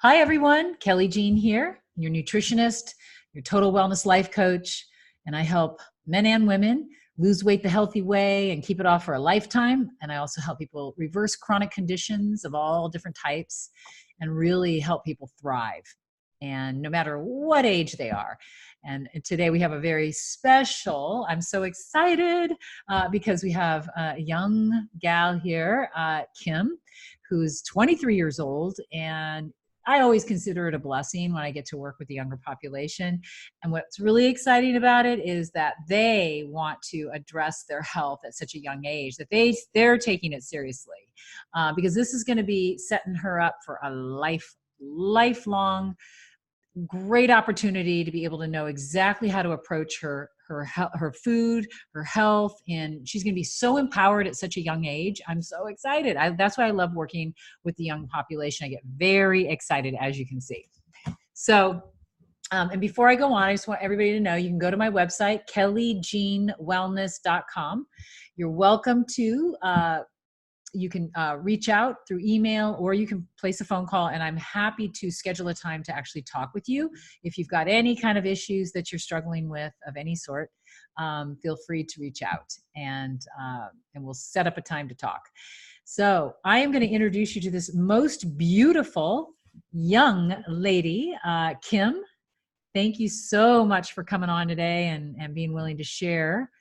Hi, everyone. Kelly Jean here, your nutritionist, your total wellness life coach, and I help men and women lose weight the healthy way and keep it off for a lifetime. And I also help people reverse chronic conditions of all different types and really help people thrive. And no matter what age they are. And today we have a very special, I'm so excited because we have a young gal here, Kim, who's 23 years old, and I always consider it a blessing when I get to work with the younger population. And what's really exciting about it is that they want to address their health at such a young age, that they're taking it seriously, because this is going to be setting her up for a lifelong great opportunity to be able to know exactly how to approach her food, her health, and she's going to be so empowered at such a young age. I'm so excited. That's why I love working with the young population. I get very excited, as you can see. So, and before I go on, I just want everybody to know you can go to my website, kellyjeanwellness.com. You're welcome to you can reach out through email, or you can place a phone call, and I'm happy to schedule a time to actually talk with you. If you've got any kind of issues that you're struggling with of any sort, feel free to reach out, and we'll set up a time to talk. So I am going to introduce you to this most beautiful young lady, Kim. Thank you so much for coming on today and being willing to share,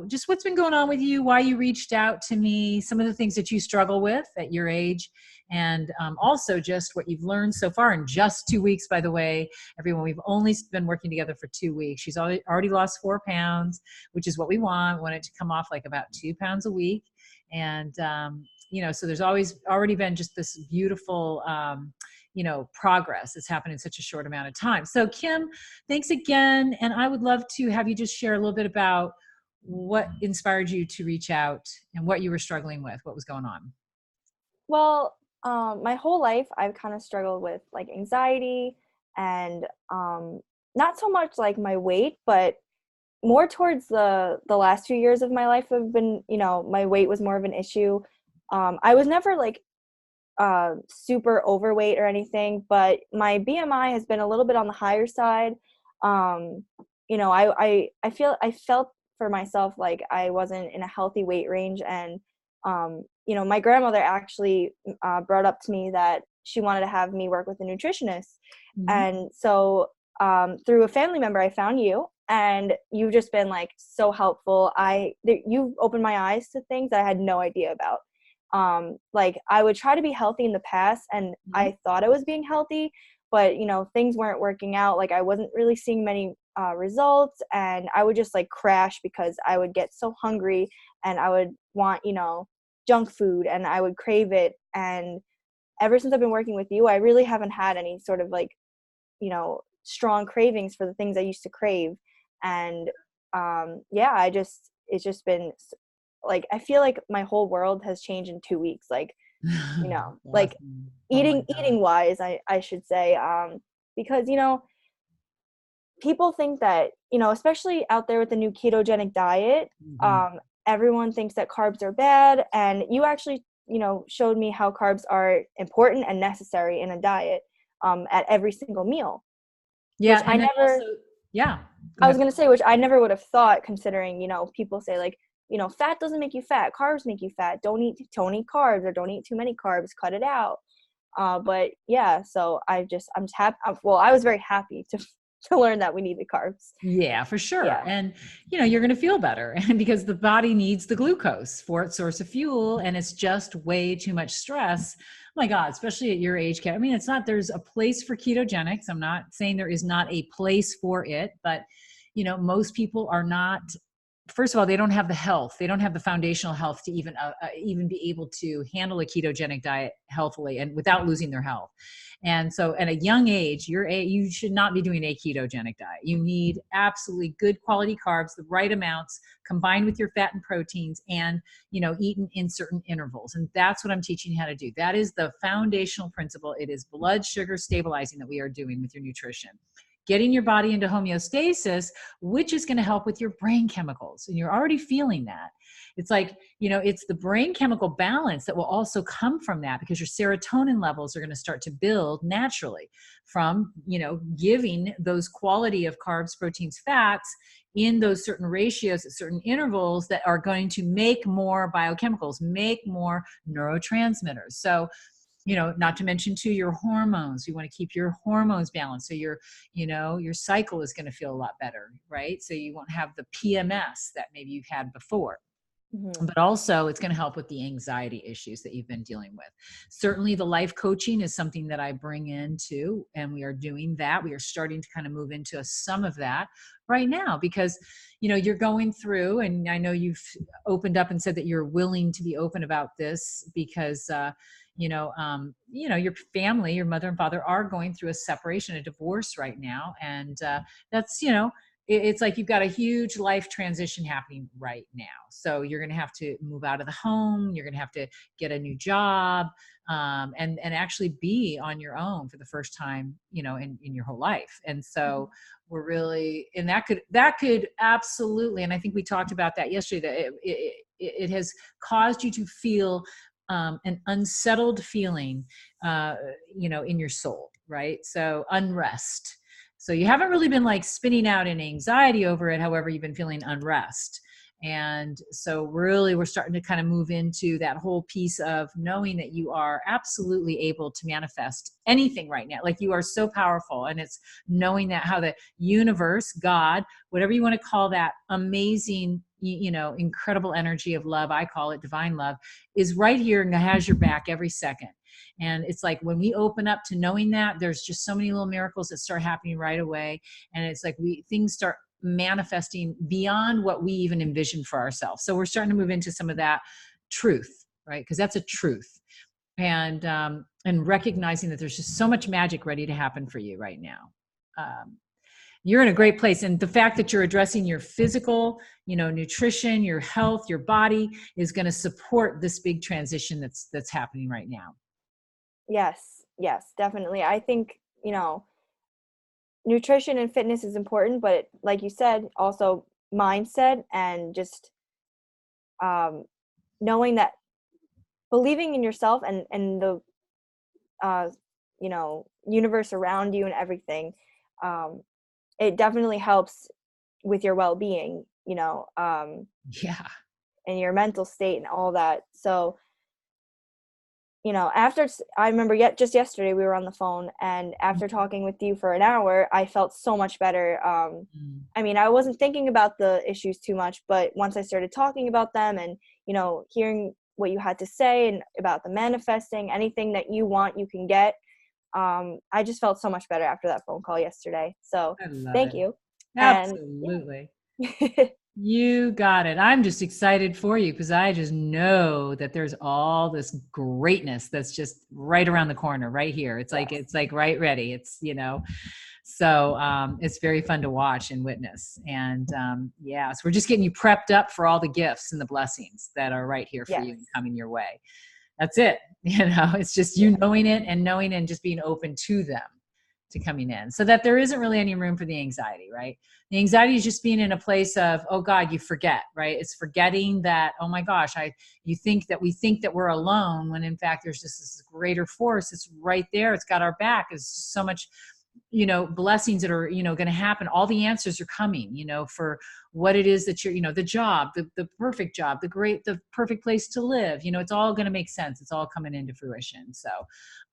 just what's been going on with you, why you reached out to me, some of the things that you struggle with at your age, and also just what you've learned so far in just 2 weeks, by the way. Everyone, we've only been working together for 2 weeks. She's already lost 4 pounds, which is what we want. We want it to come off like about 2 pounds a week. And, so there's already been just this beautiful, progress that's happened in such a short amount of time. So Kim, thanks again. And I would love to have you just share a little bit about what inspired you to reach out and what you were struggling with, what was going on. Well, my whole life I've kind of struggled with like anxiety and not so much like my weight, but more towards the last few years of my life have been, my weight was more of an issue. I was never like super overweight or anything, but my BMI has been a little bit on the higher side. I felt for myself like I wasn't in a healthy weight range, and my grandmother actually brought up to me that she wanted to have me work with a nutritionist. Mm-hmm. And so through a family member, I found you, and you've just been like so helpful. You've opened my eyes to things that I had no idea about. Like I would try to be healthy in the past, and Mm-hmm. I thought I was being healthy, but things weren't working out. Like I wasn't really seeing many results, and I would just like crash because I would get so hungry and I would want, junk food, and I would crave it. And ever since I've been working with you, I really haven't had any sort of like, strong cravings for the things I used to crave. And it's just been like, I feel like my whole world has changed in 2 weeks. Like, like Awesome. eating wise, I should say, because, people think that, especially out there with the new ketogenic diet, Mm-hmm. everyone thinks that carbs are bad. And you actually, showed me how carbs are important and necessary in a diet, at every single meal, which Yeah. And then also, yeah, go I was ahead. going to say, which I never would have thought, considering, people say like, fat doesn't make you fat, carbs make you fat. Don't eat carbs, or don't eat too many carbs, cut it out. But yeah, so I'm just happy. Well, I was very happy to learn that we need the carbs. Yeah, for sure. Yeah. And, you're going to feel better and because the body needs the glucose for its source of fuel, and it's just way too much stress. Oh my God, especially at your age. I mean, there's a place for ketogenics. I'm not saying there is not a place for it, but, most people are not. First of all, they don't have the health. They don't have the foundational health to even be able to handle a ketogenic diet healthily and without losing their health. And so at a young age, you should not be doing a ketogenic diet. You need absolutely good quality carbs, the right amounts, combined with your fat and proteins, and, eaten in certain intervals. And that's what I'm teaching you how to do. That is the foundational principle. It is blood sugar stabilizing that we are doing with your nutrition. getting your body into homeostasis, which is going to help with your brain chemicals. And you're already feeling that. It's like, it's the brain chemical balance that will also come from that, because your serotonin levels are going to start to build naturally from, giving those quality of carbs, proteins, fats in those certain ratios at certain intervals that are going to make more biochemicals, make more neurotransmitters. So, not to mention too, your hormones. You want to keep your hormones balanced. So your cycle is going to feel a lot better, right? So you won't have the PMS that maybe you've had before. Mm-hmm. But also it's going to help with the anxiety issues that you've been dealing with. Certainly the life coaching is something that I bring into, and we are doing that. We are starting to kind of move into some of that right now, because, you're going through, and I know you've opened up and said that you're willing to be open about this because, your family, your mother and father are going through a separation, a divorce right now. And that's, it's like you've got a huge life transition happening right now. So you're going to have to move out of the home. You're going to have to get a new job, and actually be on your own for the first time, in your whole life. And so we're really, and that could absolutely, and I think we talked about that yesterday, that it has caused you to feel an unsettled feeling, in your soul, right? So unrest. So you haven't really been like spinning out in anxiety over it. However, you've been feeling unrest. And so really we're starting to kind of move into that whole piece of knowing that you are absolutely able to manifest anything right now. Like you are so powerful. And it's knowing that how the universe, God, whatever you want to call that amazing, incredible energy of love, I call it divine love, is right here and has your back every second. And it's like when we open up to knowing that, there's just so many little miracles that start happening right away. And it's like things start manifesting beyond what we even envisioned for ourselves. So we're starting to move into some of that truth, right? Because that's a truth. And recognizing that there's just so much magic ready to happen for you right now. You're in a great place. And the fact that you're addressing your physical, nutrition, your health, your body is going to support this big transition that's happening right now. Yes, definitely. I think, nutrition and fitness is important, but like you said, also mindset and just knowing that, believing in yourself and the universe around you and everything, it definitely helps with your well-being, Yeah. and your mental state and all that. So after, I remember just yesterday we were on the phone, and after talking with you for an hour, I felt so much better. I mean, I wasn't thinking about the issues too much, but once I started talking about them and, hearing what you had to say and about the manifesting, anything that you want, you can get. I just felt so much better after that phone call yesterday. So I love thank it. you. Absolutely. You got it. I'm just excited for you because I just know that there's all this greatness that's just right around the corner, right here. It's like, it's like right ready. It's, so it's very fun to watch and witness. And so we're just getting you prepped up for all the gifts and the blessings that are right here for you and coming your way. That's it. It's just you knowing it and just being open to them, to coming in, so that there isn't really any room for the anxiety, right? The anxiety is just being in a place of, oh God, you forget, right? It's forgetting that, oh my gosh, we think that we're alone, when in fact there's just this greater force. It's right there. It's got our back. It's so much, blessings that are, going to happen. All the answers are coming, for what it is that you're, the job, the perfect job, the perfect place to live, it's all going to make sense. It's all coming into fruition. So,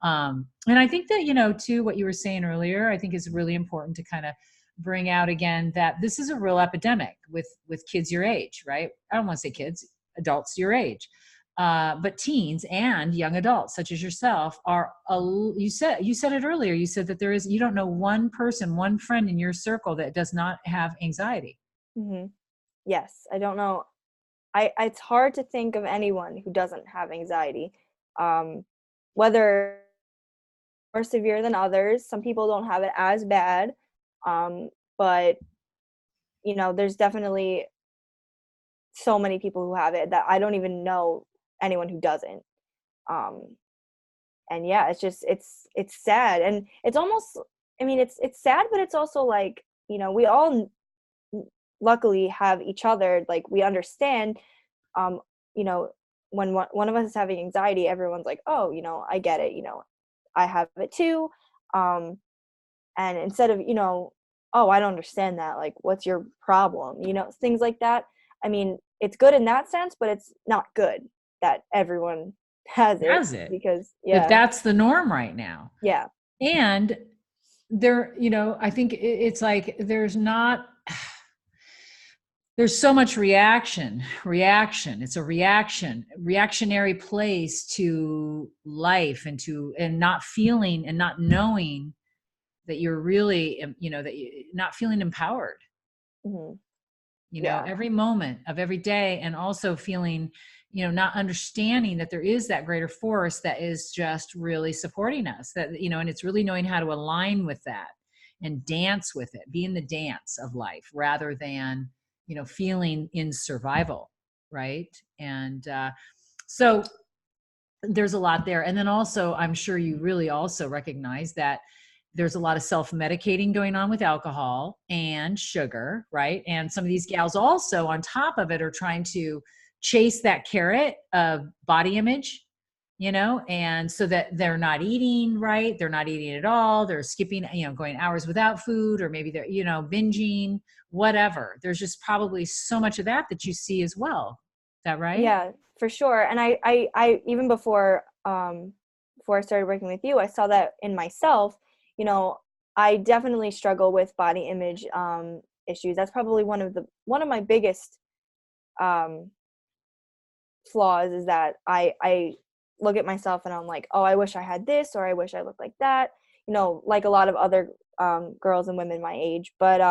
and I think that, too, what you were saying earlier, I think is really important to kind of bring out again, that this is a real epidemic with kids your age, right? I don't want to say kids, adults your age. But teens and young adults, such as yourself, are, you said it earlier, you said that you don't know one person, one friend in your circle that does not have anxiety. Mm-hmm. Yes, I don't know. It's hard to think of anyone who doesn't have anxiety, whether more severe than others. Some people don't have it as bad, but there's definitely so many people who have it that I don't even know anyone who doesn't. And yeah, it's just it's sad, and it's almost I mean, it's sad, but it's also like, we all luckily have each other. Like, we understand, um, you know, when one of us is having anxiety, everyone's like, oh, I get it. I have it too. Um, and instead of, oh, I don't understand that. Like, what's your problem? Things like that. I mean, it's good in that sense, but it's not good that everyone has it Has it? because, That yeah, that's the norm right now. yeah. And there, I think it's like there's so much reaction. It's a reactionary place to life, and not feeling and not knowing that you're really, that you're not feeling empowered, Hmm. Yeah. every moment of every day. And also feeling, not understanding that there is that greater force that is just really supporting us, and it's really knowing how to align with that and dance with it, be in the dance of life rather than, feeling in survival. Right. And so there's a lot there. And then also, I'm sure you really also recognize that there's a lot of self-medicating going on with alcohol and sugar, right? And some of these gals also, on top of it, are trying to chase that carrot of body image, and so that they're not eating right, they're not eating at all, they're skipping, going hours without food, or maybe they're, binging, whatever. There's just probably so much of that you see as well. Is that right? Yeah, for sure. And I even before I started working with you, I saw that in myself. You know, I definitely struggle with body image issues. That's probably one of my biggest um flaws, is that I look at myself and I'm like, oh, I wish I had this, or I wish I looked like that. Like a lot of other girls and women my age. But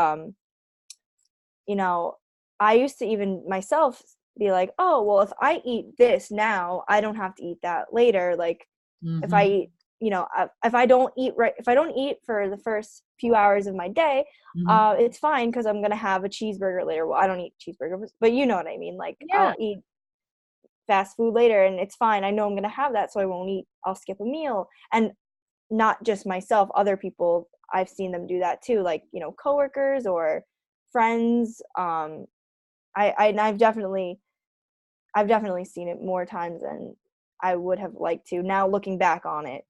you know, I used to even myself be like, oh, well, if I eat this now, I don't have to eat that later. Like, if I Mm-hmm. eat, if I don't eat right, if I don't eat for the first few hours of my day, Mm-hmm. it's fine because I'm gonna have a cheeseburger later. Well, I don't eat cheeseburgers, but you know what I mean. Like, Yeah. I'll eat fast food later, and it's fine. I know I'm gonna have that, so I won't eat. I'll skip a meal, and not just myself, other people, I've seen them do that too, like, coworkers or friends. And I've definitely seen it more times than I would have liked to. Now looking back on it,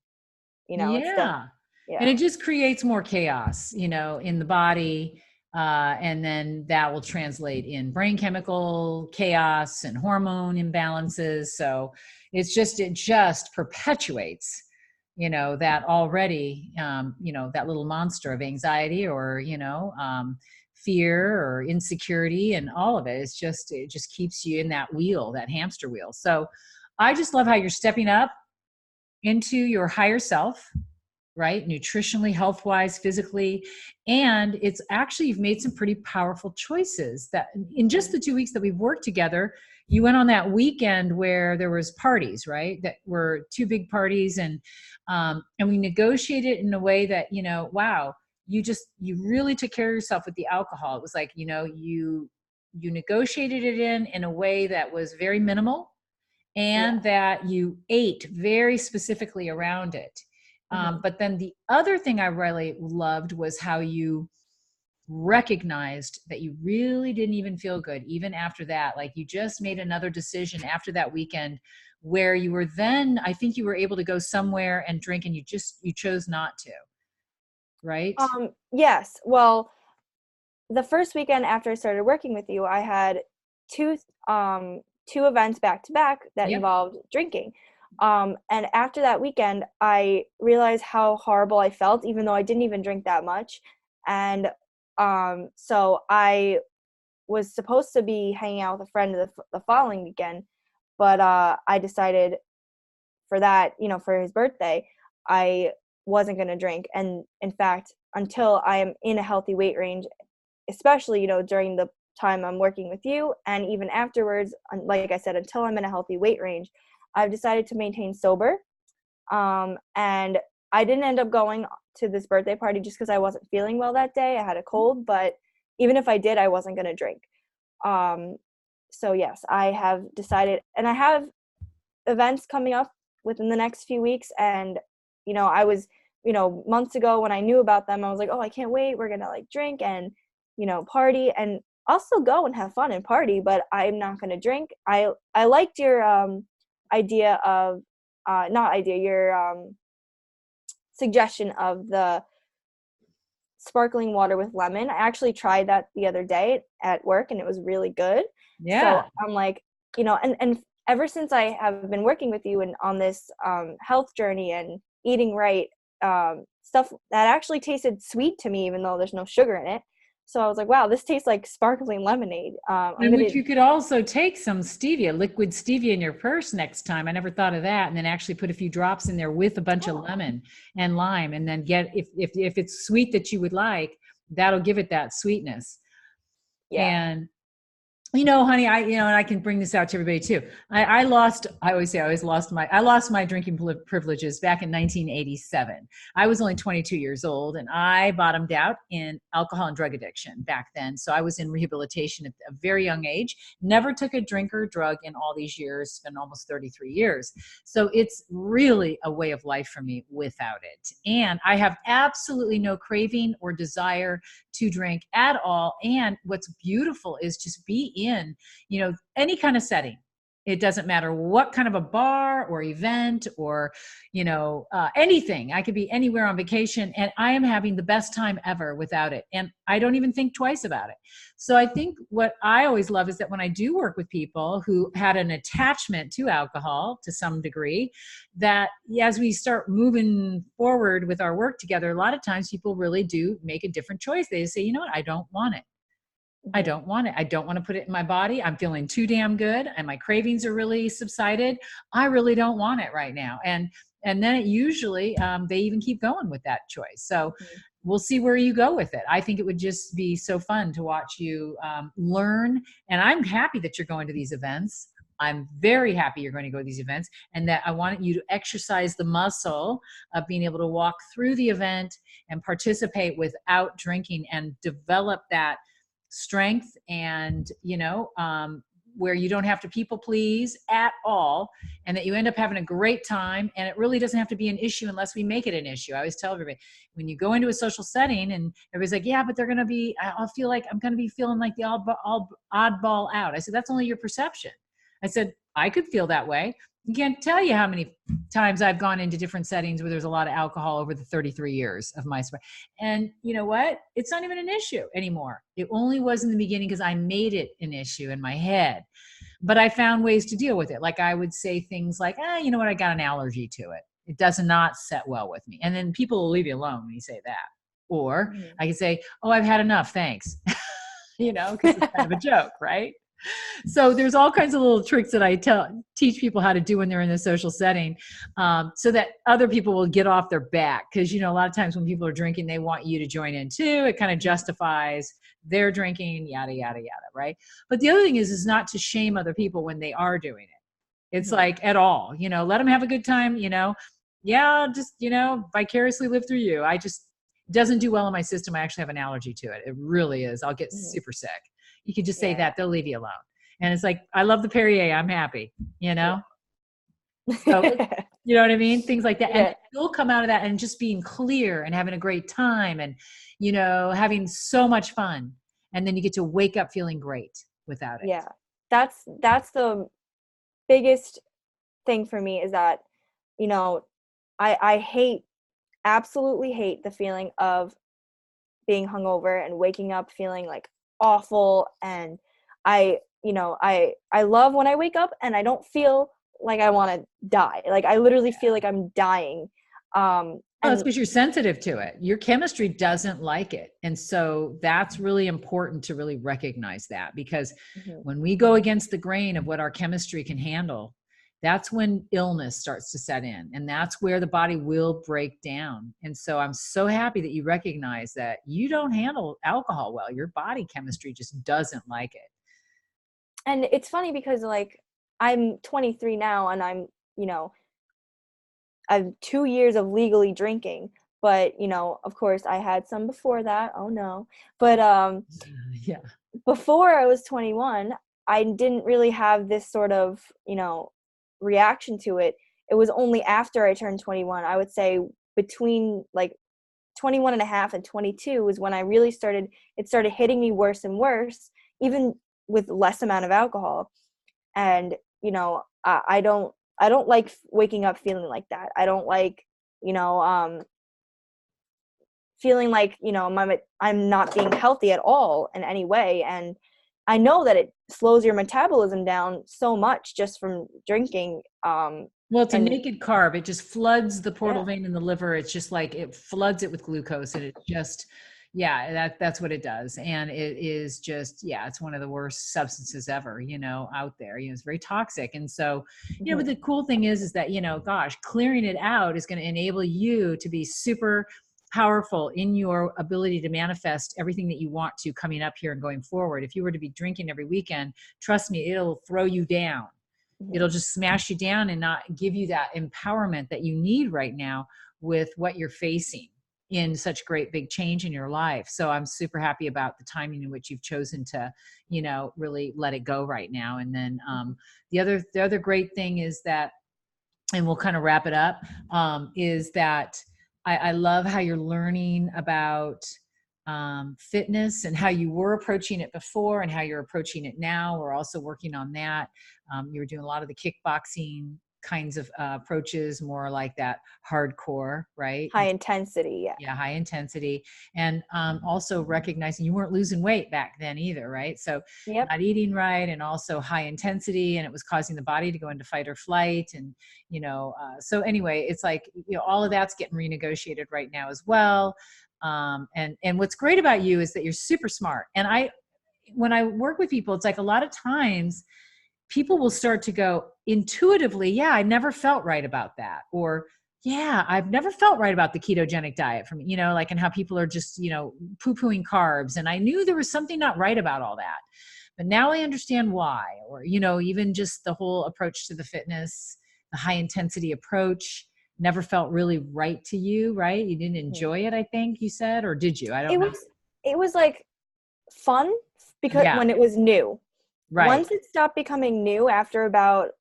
it's Yeah. And yeah. it just creates more chaos, in the body. And then that will translate in brain chemical chaos and hormone imbalances. So it just perpetuates, that already, that little monster of anxiety, or, fear or insecurity, and all of it. It just keeps you in that wheel, that hamster wheel. So I just love how you're stepping up into your higher self, right? Nutritionally, health wise, physically. And it's actually, you've made some pretty powerful choices that in just Mhm. the 2 weeks that we've worked together. You went on that weekend where there was parties, right? That were two big parties. And we negotiated in a way that, wow, you really took care of yourself with the alcohol. It was like, you negotiated it in a way that was very minimal, Yeah. and that you ate very specifically around it. Hmm. But then the other thing I really loved was how you recognized that you really didn't even feel good, even after that. Like, you just made another decision after that weekend, where you were then, I think you were able to go somewhere and drink, and you chose not to, right? Yes. Well, the first weekend after I started working with you, I had two two events back to back that Yep. involved drinking. And after that weekend, I realized how horrible I felt, even though I didn't even drink that much. And so I was supposed to be hanging out with a friend the following weekend, but I decided for that, for his birthday, I wasn't going to drink. And in fact, until I am in a healthy weight range, especially, during the time I'm working with you, and even afterwards, like I said, until I'm in a healthy weight range, I've decided to maintain sober. And I didn't end up going to this birthday party just because I wasn't feeling well that day. I had a cold, but even if I did, I wasn't going to drink. Um, so yes, I have decided, and I have events coming up within the next few weeks. And I was months ago when I knew about them, I was like, oh, I can't wait. We're going to like drink and, party, and I'll still go and have fun and party, but I'm not going to drink. I liked your idea of, not idea, your suggestion of the sparkling water with lemon. I actually tried that the other day at work and it was really good. Yeah. So I'm like, and ever since I have been working with you and on this health journey and eating right, stuff that actually tasted sweet to me, even though there's no sugar in it. So I was like, wow, this tastes like sparkling lemonade. And which you could also take some stevia, liquid stevia in your purse next time. I never thought of that. And then actually put a few drops in there with a bunch of lemon and lime, and then get, if it's sweet that you would like, that'll give it that sweetness. Yeah. And honey, and I can bring this out to everybody too. I lost my drinking privileges back in 1987. I was only 22 years old and I bottomed out in alcohol and drug addiction back then. So I was in rehabilitation at a very young age, never took a drink or drug in all these years, it's been almost 33 years. So it's really a way of life for me without it. And I have absolutely no craving or desire to drink at all. And what's beautiful is just be in, any kind of setting. It doesn't matter what kind of a bar or event or, anything. I could be anywhere on vacation and I am having the best time ever without it. And I don't even think twice about it. So I think what I always love is that when I do work with people who had an attachment to alcohol to some degree, that as we start moving forward with our work together, a lot of times people really do make a different choice. They say, you know what, I don't want it. I don't want it. I don't want to put it in my body. I'm feeling too damn good and my cravings are really subsided. I really don't want it right now. And then it usually, they even keep going with that choice. So we'll see where you go with it. I think it would just be so fun to watch you learn. And I'm happy that you're going to these events. I'm very happy you're going to go to these events, and that I want you to exercise the muscle of being able to walk through the event and participate without drinking and develop that strength and, where you don't have to people please at all, and that you end up having a great time. And it really doesn't have to be an issue unless we make it an issue. I always tell everybody, when you go into a social setting and everybody's like, yeah, but I'll feel like I'm going to be feeling like the oddball out. I said, that's only your perception. I said, I could feel that way. I can't tell you how many times I've gone into different settings where there's a lot of alcohol over the 33 years of my sport. And you know what? It's not even an issue anymore. It only was in the beginning because I made it an issue in my head. But I found ways to deal with it. Like I would say things like, you know what? I got an allergy to it. It does not set well with me. And then people will leave you alone when you say that. Or I can say, oh, I've had enough. Thanks. Because it's kind of a joke, right? So there's all kinds of little tricks that I teach people how to do when they're in a social setting, so that other people will get off their back. Because, a lot of times when people are drinking, they want you to join in too. It kind of justifies their drinking, yada, yada, yada, right? But the other thing is not to shame other people when they are doing it. It's like at all, let them have a good time, just, vicariously live through you. Doesn't do well in my system. I actually have an allergy to it. It really is. I'll get super sick. You could just say that, they'll leave you alone. And it's like, I love the Perrier, I'm happy, So, you know what I mean? Things like that. And you'll come out of that and just being clear and having a great time and, having so much fun. And then you get to wake up feeling great without it. Yeah. That's the biggest thing for me is that, I absolutely hate the feeling of being hungover and waking up feeling like awful. And I love when I wake up and I don't feel like I want to die. Like I literally feel like I'm dying. It's because you're sensitive to it. Your chemistry doesn't like it. And so that's really important to really recognize that, because when we go against the grain of what our chemistry can handle, that's when illness starts to set in, and that's where the body will break down. And so I'm so happy that you recognize that you don't handle alcohol well. Your body chemistry just doesn't like it. And it's funny because like I'm 23 now and I'm, I have 2 years of legally drinking, but of course I had some before that. Oh no. But before I was 21, I didn't really have this sort of, reaction to it. It was only after I turned 21, I would say between like 21 and a half and 22 was when I really it started hitting me worse and worse, even with less amount of alcohol. And, you know, I don't like waking up feeling like that. I don't like, you know, feeling like, you know, I'm not being healthy at all in any way. And I know that it slows your metabolism down so much just from drinking. Well, it's a And naked carb. It just floods the portal yeah. vein in the liver. It's just like it floods it with glucose, and it just, yeah, that's what it does. And it is just, yeah, it's one of the worst substances ever, out there. It's very toxic. And so, but Mhm. the cool thing is that, gosh, clearing it out is going to enable you to be super powerful in your ability to manifest everything that you want to coming up here and going forward. If you were to be drinking every weekend, trust me, it'll throw you down. It'll Mhm. just smash you down and not give you that empowerment that you need right now with what you're facing in such great big change in your life. So I'm super happy about the timing in which you've chosen to, really let it go right now. And then the other great thing is that, and we'll kind of wrap it up, is that I love how you're learning about fitness and how you were approaching it before and how you're approaching it now. We're also working on that. You were doing a lot of the kickboxing kinds of approaches, more like that hardcore, right? High intensity. Yeah. Yeah, high intensity. And also recognizing you weren't losing weight back then either, right? So Yep. not eating right, and also high intensity, and it was causing the body to go into fight or flight. And so anyway, it's like, all of that's getting renegotiated right now as well. And what's great about you is that you're super smart. And when I work with people, it's like a lot of times people will start to go intuitively, yeah, I never felt right about that. Or, yeah, I've never felt right about the ketogenic diet from, like, and how people are just, poo-pooing carbs. And I knew there was something not right about all that. But now I understand why. Or, even just the whole approach to the fitness, the high intensity approach never felt really right to you, right? You didn't Mhm. enjoy it, I think you said, or did you? I don't It know. was it was like fun because Yeah, when it was new. right. Once it stopped becoming new after about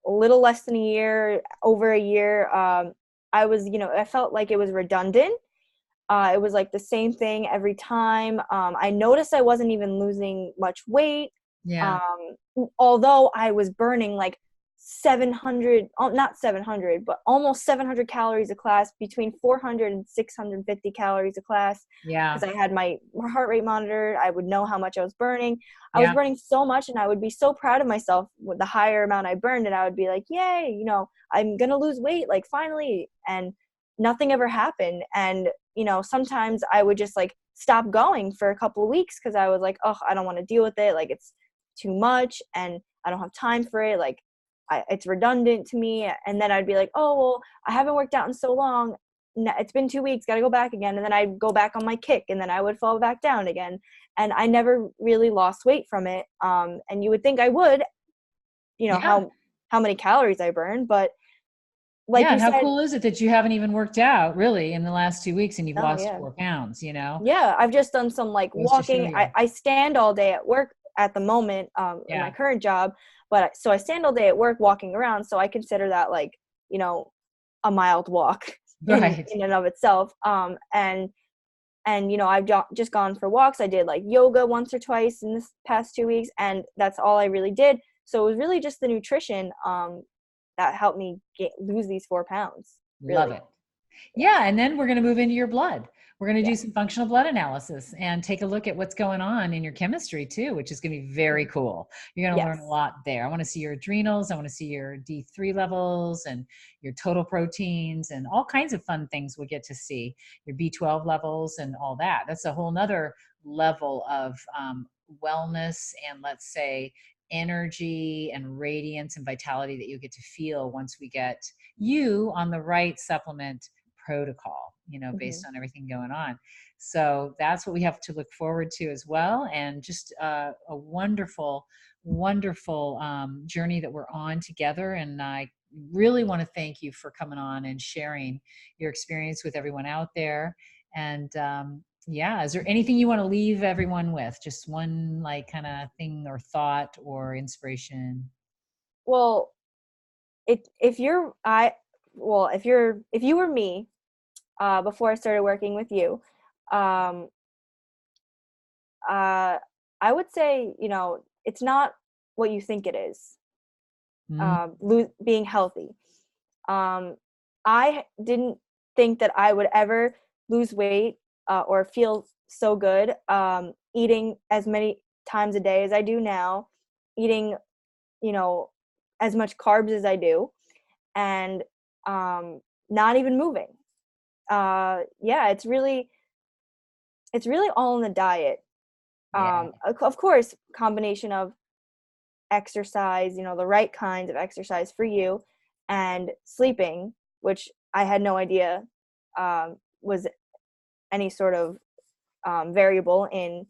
a little less than a year, over a year, I was, I felt like it was redundant. It was like the same thing every time. I noticed I wasn't even losing much weight. Yeah. Um, Although I was burning like 700, not 700, but almost 700 calories a class, between 400 and 650 calories a class, Yeah. because I had my heart rate monitored. I would know how much I was burning. I was Yeah. burning so much, and I would be so proud of myself with the higher amount I burned, and I would be like, yay, I'm going to lose weight, like, finally. And nothing ever happened. And sometimes I would just like stop going for a couple of weeks because I was like, oh, I don't want to deal with it. Like, it's too much and I don't have time for it. Like, it's redundant to me. And then I'd be like, oh, well, I haven't worked out in so long. It's been 2 weeks, got to go back again. And then I'd go back on my kick and then I would fall back down again. And I never really lost weight from it. And you would think I would, Yeah. how many calories I burn. But like Yeah, you and how said, cool is it that you haven't even worked out really in the last 2 weeks and you've oh, lost yeah. 4 pounds, Yeah, I've just done some like Goes to show walking. you. I stand all day at work at the moment, in my Yeah. current job, but so I stand all day at work walking around. So I consider that like, you know, a mild walk in Right. and of itself. And I've just gone for walks. I did like yoga once or twice in this past 2 weeks, and that's all I really did. So it was really just the nutrition that helped me lose these 4 pounds. Love Really. it. Yeah. Yeah, and then we're going to move into your blood. We're going to Yeah. do some functional blood analysis and take a look at what's going on in your chemistry too, which is going to be very Mhm. cool. You're going to learn a Yes. lot there. I want to see your adrenals. I want to see your D3 levels and your total proteins and all kinds of fun things we'll get to see. Your B12 levels and all that. That's a whole nother level of wellness and, let's say, energy and radiance and vitality that you get to feel once we get you on the right supplement protocol, Hmm. based on everything going on. So that's what we have to look forward to as well. And just a wonderful, wonderful journey that we're on together. And I really want to thank you for coming on and sharing your experience with everyone out there. And yeah, is there anything you want to leave everyone with? Just one like kind of thing or thought or inspiration? Well, if you were me, before I started working with you. Um, I would say, you know, it's not what you think it is. Mm, Being healthy. Um, I didn't think that I would ever lose weight or feel so good eating as many times a day as I do now, eating, you know, as much carbs as I do, and um, not even moving. Yeah, it's really all in the diet. yeah. Of course, combination of exercise, you know, the right kinds of exercise for you, and sleeping, which I had no idea was any sort of variable in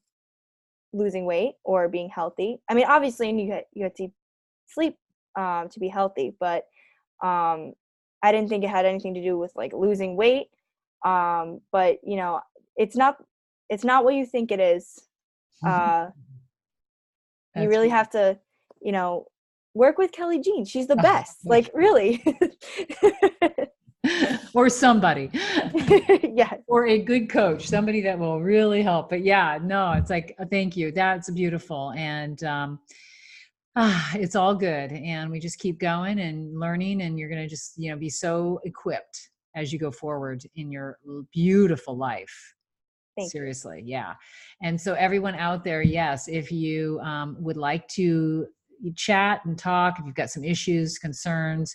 losing weight or being healthy. I mean, obviously, you had to sleep to be healthy, but um, I didn't think it had anything to do with like losing weight. But you know, it's not it's not what you think it is. Uh, you That's really beautiful. have to, you know, work with Kelly Jean. She's the Oh, best. Like really. or somebody. Yes. Or a good coach, somebody that will really help. But yeah, no, it's like, thank you. That's beautiful. And it's all good. And we just keep going and learning. And you're going to just, you know, be so equipped as you go forward in your beautiful life. Thank you. Seriously, yeah. And so everyone out there, yes, if you would like to chat and talk, if you've got some issues, concerns,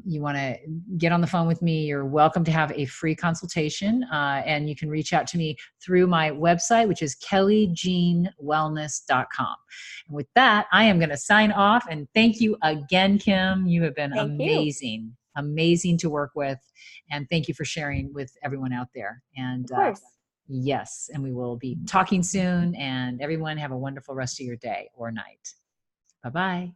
you want to get on the phone with me, you're welcome to have a free consultation. And you can reach out to me through my website, which is kellyjeanwellness.com. And with that, I am going to sign off and thank you again, Kim. You have been Thank you. amazing, amazing to work with. And thank you for sharing with everyone out there. And Of course. yes, and we will be talking soon. And everyone have a wonderful rest of your day or night. Bye-bye.